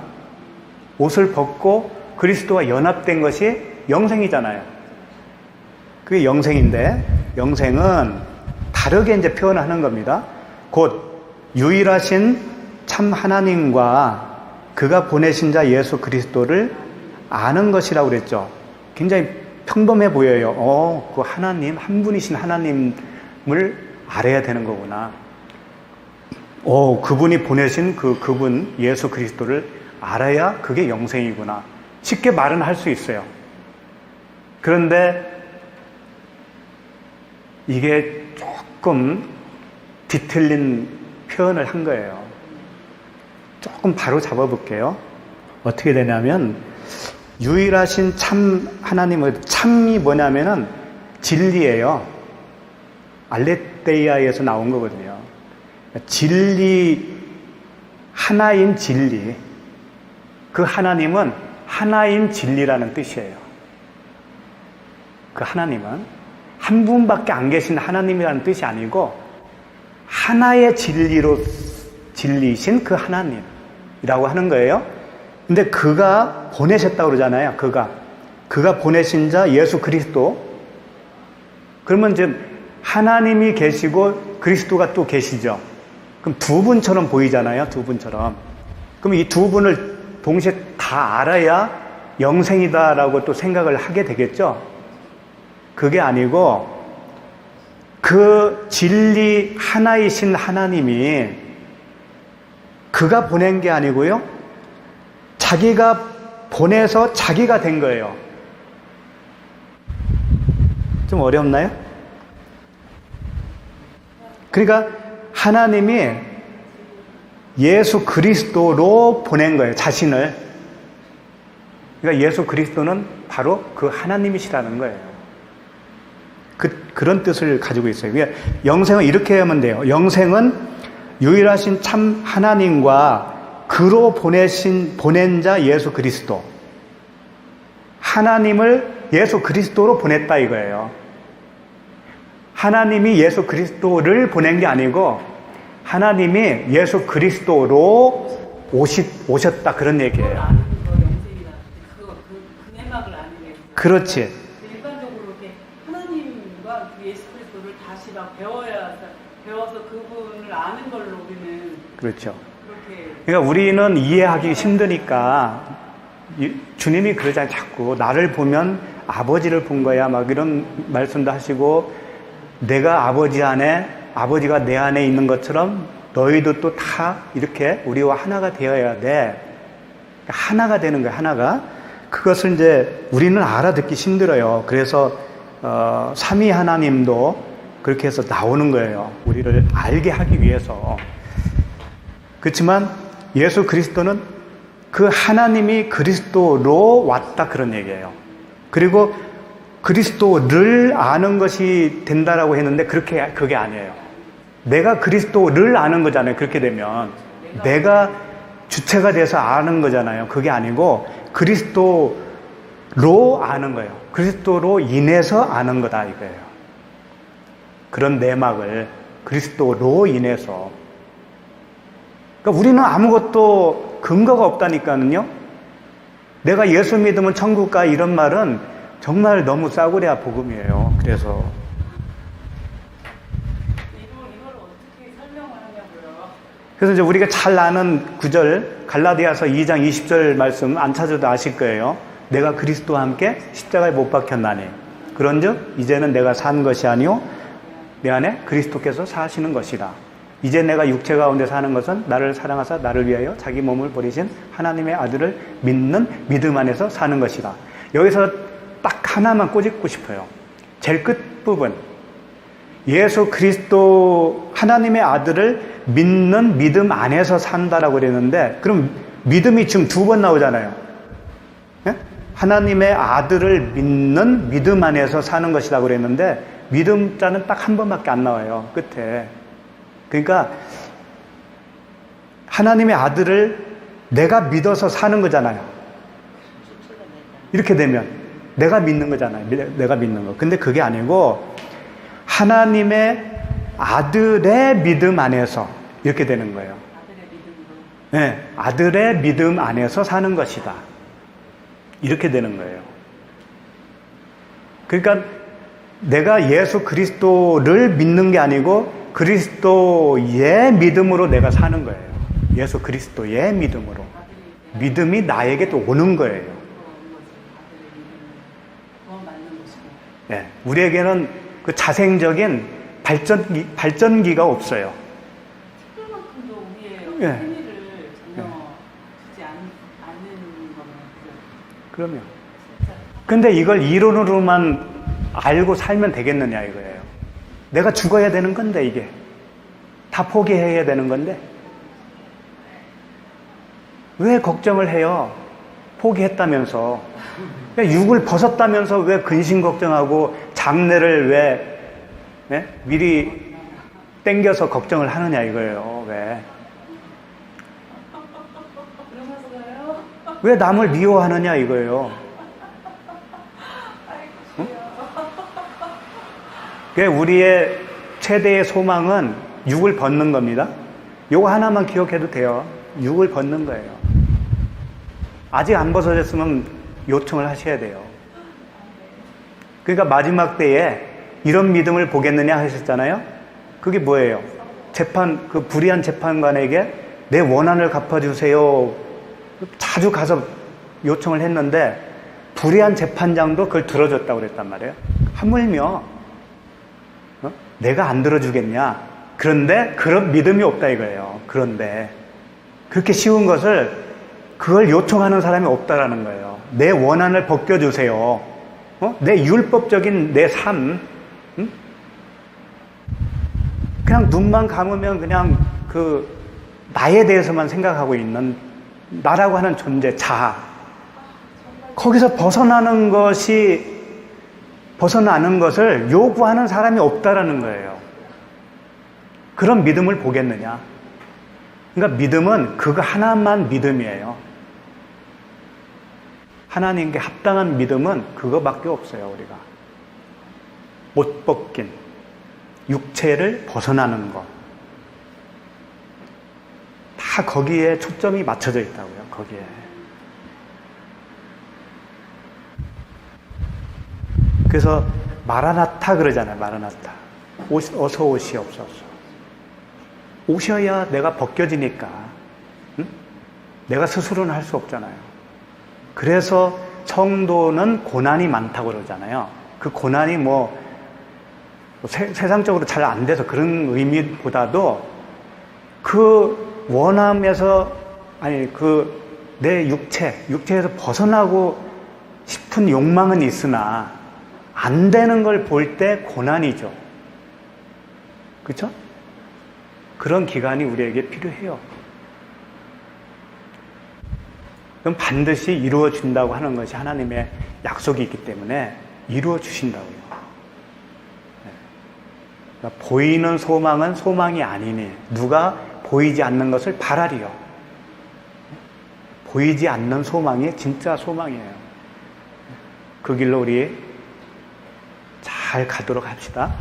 옷을 벗고 그리스도와 연합된 것이 영생이잖아요. 그게 영생인데, 영생은 다르게 이제 표현하는 겁니다. 곧 유일하신 참 하나님과 그가 보내신 자 예수 그리스도를 아는 것이라고 그랬죠. 굉장히 평범해 보여요. 그 하나님, 한 분이신 하나님을 알아야 되는 거구나. 그분이 보내신 그분 예수 그리스도를 알아야 그게 영생이구나. 쉽게 말은 할 수 있어요. 그런데 이게 조금 뒤틀린 표현을 한 거예요. 조금 바로 잡아볼게요. 어떻게 되냐면 유일하신 참 하나님의 참이 뭐냐면은 진리예요. 알레테이아에서 나온 거거든요. 진리, 하나인 진리. 그 하나님은 하나인 진리라는 뜻이에요. 그 하나님은 한 분밖에 안 계신 하나님이라는 뜻이 아니고 하나의 진리로 진리이신 그 하나님이라고 하는 거예요. 근데 그가 보내셨다고 그러잖아요. 그가 보내신 자 예수 그리스도. 그러면 이제 하나님이 계시고 그리스도가 또 계시죠. 그럼 두 분처럼 보이잖아요. 두 분처럼. 그럼 이 두 분을 동시에 다 알아야 영생이다라고 또 생각을 하게 되겠죠. 그게 아니고 그 진리 하나이신 하나님이 그가 보낸 게 아니고요. 자기가 보내서 자기가 된 거예요. 좀 어렵나요? 그러니까 하나님이 예수 그리스도로 보낸 거예요. 자신을. 그러니까 예수 그리스도는 바로 그 하나님이시라는 거예요. 그런 뜻을 가지고 있어요. 그러니까 영생은 이렇게 하면 돼요. 영생은 유일하신 참 하나님과 그로 보낸 자 예수 그리스도. 하나님을 예수 그리스도로 보냈다 이거예요. 하나님이 예수 그리스도를 보낸 게 아니고 하나님이 예수 그리스도로 오셨다 그런 얘기예요. 그 내막을 아는 게. 그렇지. 일반적으로 이렇게 하나님과 그 예수 그리스도를 다시 막 배워서 그분을 아는 걸로 우리는. 그렇죠. 그렇게. 그러니까 우리는 이해하기 힘드니까 주님이 그러잖아요. 자꾸 나를 보면 아버지를 본 거야 막 이런 말씀도 하시고 내가 아버지가 내 안에 있는 것처럼 너희도 또 다 이렇게 우리와 하나가 되어야 돼. 하나가 되는 거야, 하나가. 그것을 이제 우리는 알아듣기 힘들어요. 그래서 삼위 하나님도 그렇게 해서 나오는 거예요. 우리를 알게 하기 위해서. 그렇지만 예수 그리스도는 그 하나님이 그리스도로 왔다 그런 얘기예요. 그리고 그리스도를 아는 것이 된다라고 했는데 그게 아니에요. 내가 그리스도를 아는 거잖아요. 그렇게 되면 내가 주체가 돼서 아는 거잖아요. 그게 아니고 그리스도로 아는 거예요. 그리스도로 인해서 아는 거다 이거예요. 그런 내막을 그리스도로 인해서. 그러니까 우리는 아무것도 근거가 없다니까요. 내가 예수 믿으면 천국 가 이런 말은 정말 너무 싸구려 복음이에요. 그래서 이걸 어떻게 설명을 하냐고요. 그래서 이제 우리가 잘 아는 구절 갈라디아서 2장 20절 말씀 안 찾아도 아실 거예요. 내가 그리스도와 함께 십자가에 못 박혔나니 그런즉 이제는 내가 산 것이 아니요 내 안에 그리스도께서 사시는 것이라. 이제 내가 육체 가운데 사는 것은 나를 사랑하사 나를 위하여 자기 몸을 버리신 하나님의 아들을 믿는 믿음 안에서 사는 것이라. 여기서 딱 하나만 꼬집고 싶어요. 제일 끝부분. 예수 그리스도 하나님의 아들을 믿는 믿음 안에서 산다라고 그랬는데 그럼 믿음이 지금 두 번 나오잖아요. 예? 하나님의 아들을 믿는 믿음 안에서 사는 것이라고 그랬는데 믿음 자는 딱 한 번밖에 안 나와요. 끝에. 그러니까 하나님의 아들을 내가 믿어서 사는 거잖아요. 이렇게 되면 내가 믿는 거잖아요. 내가 믿는 거. 근데 그게 아니고 하나님의 아들의 믿음 안에서 이렇게 되는 거예요. 아들의 믿음으로. 네, 아들의 믿음 안에서 사는 것이다. 이렇게 되는 거예요. 그러니까 내가 예수 그리스도를 믿는 게 아니고 그리스도의 믿음으로 내가 사는 거예요. 예수 그리스도의 믿음으로. 믿음이 나에게 또 오는 거예요. 그건 맞는 것이고. 네, 우리에게는 그 자생적인 발전기가 없어요. 특별만큼도 우리의 예. 행위를 전혀 주지 않는 거면 그럼요. 근데 이걸 이론으로만 알고 살면 되겠느냐 이거예요. 내가 죽어야 되는 건데 이게 다 포기해야 되는 건데 왜 걱정을 해요? 포기했다면서 육을 벗었다면서 왜 근심 걱정하고 장래를 왜 미리 땡겨서 걱정을 하느냐 이거예요. 그러면서요? 왜 남을 미워하느냐 이거예요. 우리의 최대의 소망은 육을 벗는 겁니다. 요거 하나만 기억해도 돼요. 육을 벗는 거예요. 아직 안 벗어졌으면 요청을 하셔야 돼요. 그러니까 마지막 때에 이런 믿음을 보겠느냐 하셨잖아요. 그게 뭐예요? 그 불의한 재판관에게 내 원한을 갚아주세요. 자주 가서 요청을 했는데 불의한 재판장도 그걸 들어줬다고 그랬단 말이에요. 하물며 내가 안 들어주겠냐? 그런데 그런 믿음이 없다 이거예요. 그런데 그렇게 쉬운 것을 그걸 요청하는 사람이 없다라는 거예요. 내 원한을 벗겨주세요. 내 율법적인 내 삶, 그냥 눈만 감으면 그냥 그 나에 대해서만 생각하고 있는 나라고 하는 존재, 자아. 거기서 벗어나는 것을 요구하는 사람이 없다라는 거예요. 그런 믿음을 보겠느냐? 그러니까 믿음은 그거 하나만 믿음이에요. 하나님께 합당한 믿음은 그거밖에 없어요, 우리가. 옷 벗긴, 육체를 벗어나는 것. 다 거기에 초점이 맞춰져 있다고요, 거기에. 그래서 마라나타 그러잖아요. 마라나타. 어서 오시옵소서. 오셔야 내가 벗겨지니까. 응? 내가 스스로는 할 수 없잖아요. 그래서 성도는 고난이 많다고 그러잖아요. 그 고난이 세상적으로 잘 안 돼서 그런 의미보다도 그 원함에서 내 육체에서 벗어나고 싶은 욕망은 있으나 안 되는 걸 볼 때 고난이죠. 그렇죠? 그런 기간이 우리에게 필요해요. 그럼 반드시 이루어 준다고 하는 것이 하나님의 약속이 있기 때문에 이루어 주신다고요. 그러니까 보이는 소망은 소망이 아니니 누가 보이지 않는 것을 바라리요. 보이지 않는 소망이 진짜 소망이에요. 그 길로 우리 잘 가도록 합시다.